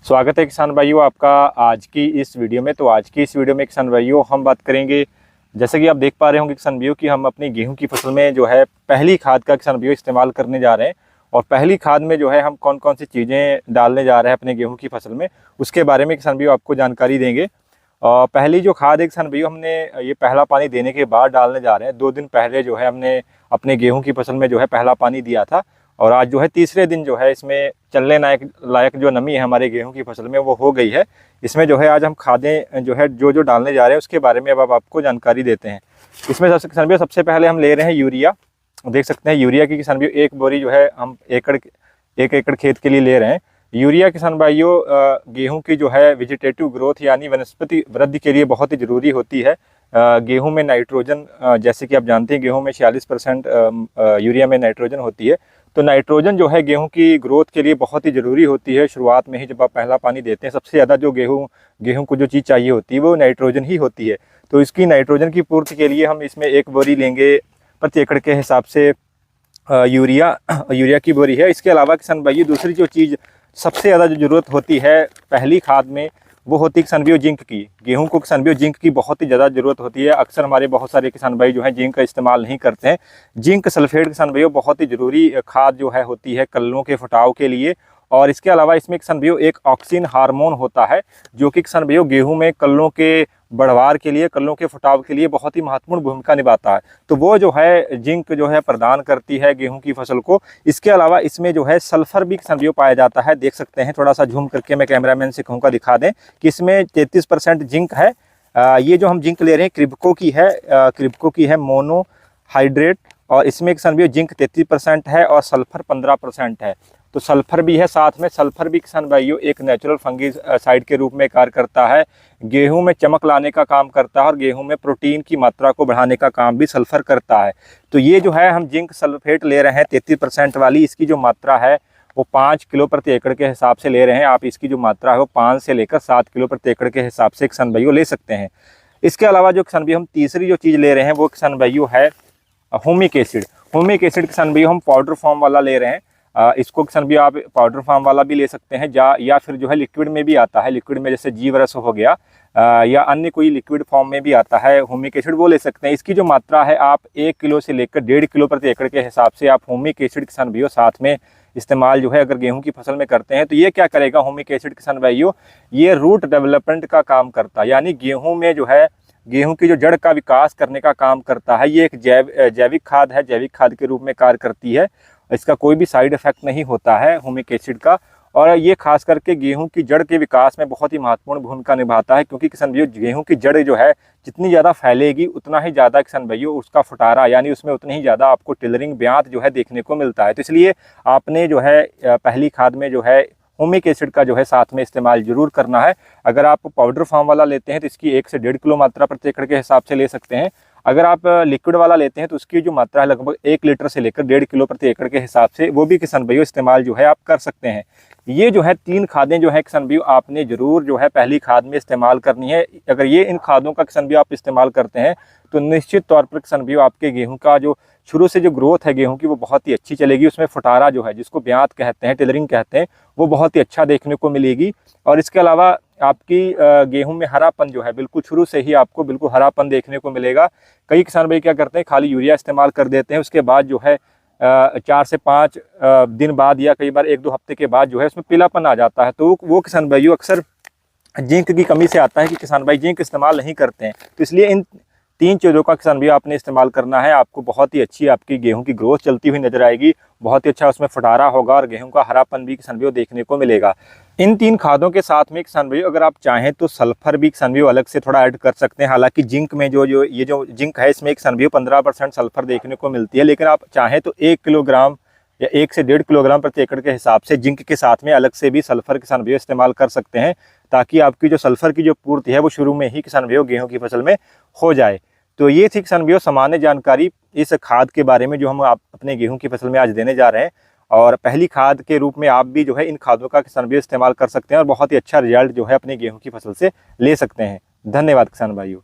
स्वागत है किसान भाइयों आपका आज की इस वीडियो में। तो आज की इस वीडियो में किसान भाइयों हम बात करेंगे, जैसे कि आप देख पा रहे होंगे किसान भाइयों कि हम अपनी गेहूं की फसल में जो है पहली खाद का किसान भाइयों इस्तेमाल करने जा रहे हैं। और पहली खाद में जो है हम कौन कौन सी चीज़ें डालने जा रहे हैं अपने गेहूँ की फसल में, उसके बारे में किसान भाइयों आपको जानकारी देंगे। और पहली जो खाद है किसान भाइयों हमने ये पहला पानी देने के बाद डालने जा रहे हैं। 2 दिन पहले जो है हमने अपने गेहूँ की फसल में जो है पहला पानी दिया था और आज जो है तीसरे दिन जो है इसमें चलने लायक जो नमी है हमारे गेहूं की फसल में वो हो गई है। इसमें जो है आज हम खादें जो है जो डालने जा रहे हैं उसके बारे में अब आपको जानकारी देते हैं। इसमें सबसे पहले हम ले रहे हैं यूरिया। देख सकते हैं यूरिया की किसान भाइयों एक बोरी जो है हम एक एकड़ खेत के लिए ले रहे हैं। यूरिया किसान भाइयों गेहूँ की जो है वेजिटेटिव ग्रोथ यानी वनस्पति वृद्धि के लिए बहुत ही ज़रूरी होती है। गेहूं में नाइट्रोजन, जैसे कि आप जानते हैं गेहूं में 46% यूरिया में नाइट्रोजन होती है। तो नाइट्रोजन जो है गेहूं की ग्रोथ के लिए बहुत ही ज़रूरी होती है। शुरुआत में ही जब आप पहला पानी देते हैं सबसे ज़्यादा जो गेहूं को जो चीज़ चाहिए होती है वो नाइट्रोजन ही होती है। तो इसकी नाइट्रोजन की पूर्ति के लिए हम इसमें एक बोरी लेंगे प्रति एकड़ के हिसाब से यूरिया की बोरी है। इसके अलावा किसान भाई दूसरी जो चीज़ सबसे ज़्यादा जो ज़रूरत होती है पहली खाद में वो होती है किसान भाइयों जिंक की। गेहूं को किसान भाइयों जिंक की बहुत ही ज़्यादा ज़रूरत होती है। अक्सर हमारे बहुत सारे किसान भाई जो है जिंक का इस्तेमाल नहीं करते हैं। जिंक सल्फेट किसान भाइयों बहुत ही ज़रूरी खाद जो है होती है कल्लों के फुटाव के लिए। और इसके अलावा इसमें किसान भाइयों एक ऑक्सिन हार्मोन होता है जो कि किसान भाइयों गेहूं में कल्लों के बढ़वार के लिए, कल्लों के फुटाव के लिए बहुत ही महत्वपूर्ण भूमिका निभाता है। तो वो जो है जिंक जो है प्रदान करती है गेहूं की फसल को। इसके अलावा इसमें जो है सल्फर भी किसान भाइयों पाया जाता है। देख सकते हैं, थोड़ा सा झूम करके मैं कैमरामैन से कहूँगा दिखा दें कि इसमें 33% जिंक है। ये जो हम जिंक ले रहे हैं क्रिप्को की है मोनोहाइड्रेट। और इसमें किसान भाइयों जिंक 33% है और सल्फर 15% है। तो सल्फर भी है साथ में। सल्फर भी किसान भाइयों एक नेचुरल फंगिसाइड के रूप में कार्य करता है, गेहूं में चमक लाने का काम करता है और गेहूं में प्रोटीन की मात्रा को बढ़ाने का काम भी सल्फर करता है। तो ये जो है हम जिंक सल्फेट ले रहे हैं 33% वाली, इसकी जो मात्रा है वो 5 किलो प्रति एकड़ के हिसाब से ले रहे हैं। आप इसकी जो मात्रा है वो 5 से लेकर 7 किलो प्रति एकड़ के हिसाब से किसान भाइयों ले सकते हैं। इसके अलावा जो किसान भाइयों हम तीसरी जो चीज़ ले रहे हैं वो किसान भाइयों है ह्यूमिक एसिड। ह्यूमिक एसिड किसान भाइयों हम पाउडर फॉर्म वाला ले रहे हैं। इसको किसान भाइयों आप पाउडर फॉर्म वाला भी ले सकते हैं या फिर जो है लिक्विड में भी आता है। लिक्विड में जैसे जीवरस हो गया या अन्य कोई लिक्विड फॉर्म में भी आता है ह्यूमिक एसिड, वो ले सकते हैं। इसकी जो मात्रा है आप 1 किलो से लेकर 1.5 किलो प्रति एकड़ के हिसाब से आप ह्यूमिक एसिड किसान भाइयों साथ में इस्तेमाल जो है अगर गेहूं की फसल में करते हैं तो ये क्या करेगा ह्यूमिक एसिड किसान भाइयों, ये रूट डेवलपमेंट का काम करता है। यानी गेहूं में जो है गेहूं की जो जड़ का विकास करने का काम करता है। ये एक जैविक खाद है, जैविक खाद के रूप में कार्य करती है। इसका कोई भी साइड इफेक्ट नहीं होता है ह्यूमिक एसिड का। और ये खास करके गेहूं की जड़ के विकास में बहुत ही महत्वपूर्ण भूमिका निभाता है, क्योंकि किसान भाइयों गेहूं की जड़ जो है जितनी ज़्यादा फैलेगी उतना ही ज़्यादा किसान भाइयों उसका फुटारा यानी उसमें उतनी ही ज़्यादा आपको टिलरिंग ब्यात जो है देखने को मिलता है। तो इसलिए आपने जो है पहली खाद में जो है ह्यूमिक एसिड का जो है साथ में इस्तेमाल जरूर करना है। अगर आप पाउडर फॉर्म वाला लेते हैं तो इसकी 1 से 1.5 किलो मात्रा प्रति एकड़ के हिसाब से ले सकते हैं। अगर आप लिक्विड वाला लेते हैं तो उसकी जो मात्रा है लगभग 1 लीटर से लेकर 1.5 किलो प्रति एकड़ के हिसाब से वो भी किसान भाइयों इस्तेमाल जो है आप कर सकते हैं। ये जो है 3 खादें जो है किसान भाइयों आपने जरूर जो है पहली खाद में इस्तेमाल करनी है। अगर ये इन खादों का किसान भाइयों आप इस्तेमाल करते हैं तो निश्चित तौर पर किसान भाइयों आपके गेहूं का जो शुरू से जो ग्रोथ है गेहूं की वो बहुत ही अच्छी चलेगी। उसमें फुटारा जो है जिसको ब्यात कहते हैं, टिलरिंग कहते हैं, वो बहुत ही अच्छा देखने को मिलेगी। और इसके अलावा आपकी गेहूं में हरापन जो है बिल्कुल शुरू से ही आपको बिल्कुल हरापन देखने को मिलेगा। कई किसान भाई क्या करते हैं खाली यूरिया इस्तेमाल कर देते हैं, उसके बाद जो है 4 से 5 दिन बाद या कई बार 1-2 हफ्ते के बाद जो है उसमें पीलापन आ जाता है। तो वो किसान भाइयों अक्सर जिंक की कमी से आता है कि किसान भाई जिंक इस्तेमाल नहीं करते हैं। तो इसलिए इन 3 चीज़ों का किसान भाइयों आपने इस्तेमाल करना है। आपको बहुत ही अच्छी आपकी गेहूं की ग्रोथ चलती हुई नजर आएगी, बहुत ही अच्छा उसमें फुटारा होगा और गेहूं का हरापन भी किसान भाइयों देखने को मिलेगा। इन 3 खादों के साथ में किसान भाइयों अगर आप चाहें तो सल्फर भी किसान भाइयों अलग से थोड़ा ऐड कर सकते हैं। हालांकि जिंक में जो जिंक है इसमें किसान भाइयों 15% सल्फर देखने को मिलती है, लेकिन आप चाहें तो 1 किलोग्राम या 1 से 1.5 किलोग्राम प्रति एकड़ के हिसाब से जिंक के साथ में अलग से भी सल्फर किसान भाइयों इस्तेमाल कर सकते हैं, ताकि आपकी जो सल्फर की जो पूर्ति है वो शुरू में ही किसान भाइयों गेहूं की फसल में हो जाए। तो ये थी किसान भाइयों सामान्य जानकारी इस खाद के बारे में जो हम आप अपने गेहूं की फसल में आज देने जा रहे हैं। और पहली खाद के रूप में आप भी जो है इन खादों का किसान भाइयों इस्तेमाल कर सकते हैं और बहुत ही अच्छा रिजल्ट जो है अपने गेहूं की फसल से ले सकते हैं। धन्यवाद किसान भाइयों।